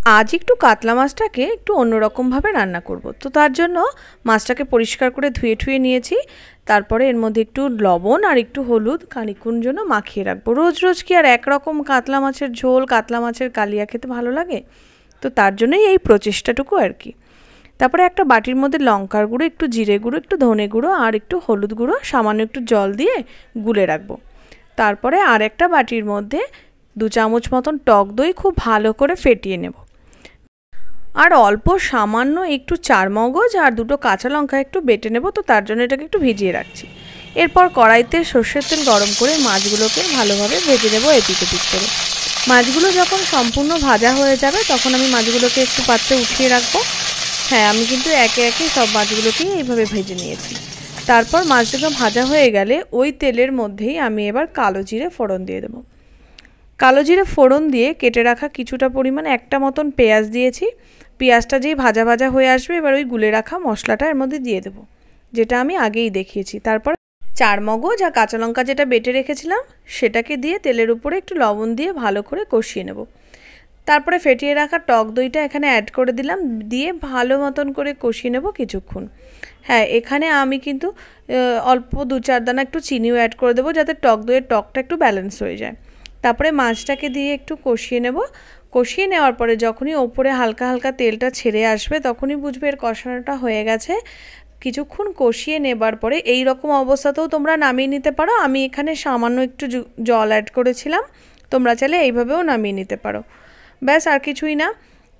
আজ একটু কাতলা মাছটাকে একটু অন্যরকমভাবে রান্না করব। তো তার জন্য মাছটাকে পরিষ্কার করে ধুয়ে ঠুয়ে নিয়েছি। তারপরে এর মধ্যে একটু লবণ আর একটু হলুদ খানিকক্ষণ জন্য মাখিয়ে রাখবো। রোজ রোজ কি আর একরকম কাতলা মাছের ঝোল, কাতলা মাছের কালিয়া খেতে ভালো লাগে? তো তার জন্যই এই প্রচেষ্টাটুকু আর কি। তারপরে একটা বাটির মধ্যে লঙ্কার গুঁড়ো, একটু জিরে গুঁড়ো, একটু ধনে গুঁড়ো আর একটু হলুদ গুঁড়ো সামান্য একটু জল দিয়ে গুলে রাখবো। তারপরে আর একটা বাটির মধ্যে 2 চামচ মতন টক দই খুব ভালো করে ফেটিয়ে নেব। আর অল্প সামান্য একটু চারমগজ আর 2টো কাঁচা লঙ্কা একটু বেটে নেব। তো তার জন্য এটাকে একটু ভিজিয়ে রাখছি। এরপর কড়াইতে সর্ষের তেল গরম করে মাছগুলোকে ভালোভাবে ভেজে নেব এপিট ওপিট করে। মাছগুলো যখন সম্পূর্ণ ভাজা হয়ে যাবে তখন আমি মাছগুলোকে একটু পাত্রে উঠিয়ে রাখবো। হ্যাঁ, আমি কিন্তু একে একে সব মাছগুলোকেই এইভাবে ভেজে নিয়েছি। তারপর মাছগুলো ভাজা হয়ে গেলে ওই তেলের মধ্যেই আমি এবার কালো জিরে ফোড়ন দিয়ে দেবো। কালো জিরে ফোড়ন দিয়ে কেটে রাখা কিছুটা পরিমাণ একটা মতন পেঁয়াজ দিয়েছি। পেঁয়াজটা যেই ভাজা ভাজা হয়ে আসবে এবার ওই গুলে রাখা মশলাটা এর মধ্যে দিয়ে দেবো, যেটা আমি আগেই দেখিয়েছি। তারপর চারমগজ আর কাঁচা লঙ্কা যেটা বেটে রেখেছিলাম সেটাকে দিয়ে তেলের উপরে একটু লবণ দিয়ে ভালো করে কষিয়ে নেব। তারপরে ফেটিয়ে রাখা টক দইটা এখানে অ্যাড করে দিলাম, দিয়ে ভালো মতন করে কষিয়ে নেব কিছুক্ষণ। হ্যাঁ, এখানে আমি কিন্তু অল্প 2-4 দানা একটু চিনিও অ্যাড করে দেবো, যাতে টক দইয়ের টকটা একটু ব্যালেন্স হয়ে যায়। তারপরে মাছটাকে দিয়ে একটু কষিয়ে নেব। কষিয়ে নেওয়ার পরে যখনই ওপরে হালকা হালকা তেলটা ছেড়ে আসবে তখনই বুঝবে এর কষানোটা হয়ে গেছে। কিছুক্ষণ কষিয়ে নেবার পরে এই রকম অবস্থাতেও তোমরা নামিয়ে নিতে পারো। আমি এখানে সামান্য একটু জল অ্যাড করেছিলাম, তোমরা চাইলে এইভাবেও নামিয়ে নিতে পারো। ব্যাস, আর কিছুই না।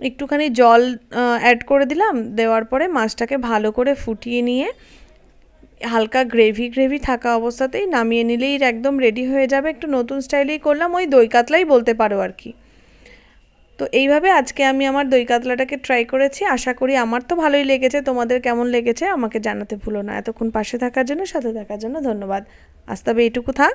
একটুখানি জল অ্যাড করে দিলাম, দেওয়ার পরে মাছটাকে ভালো করে ফুটিয়ে নিয়ে হালকা গ্রেভি গ্রেভি থাকা অবস্থাতেই নামিয়ে নিলেই একদম রেডি হয়ে যাবে। একটু নতুন স্টাইলেই করলাম, ওই দই কাতলাই বলতে পারো আর কি। তো এইভাবে আজকে আমি আমার দই কাতলাটাকে ট্রাই করেছি। আশা করি আমার তো ভালোই লেগেছে, তোমাদের কেমন লেগেছে আমাকে জানাতে ভুলো না। এতক্ষণ পাশে থাকার জন্য, সাথে থাকার জন্য ধন্যবাদ। আজ তবে এইটুকু থাক।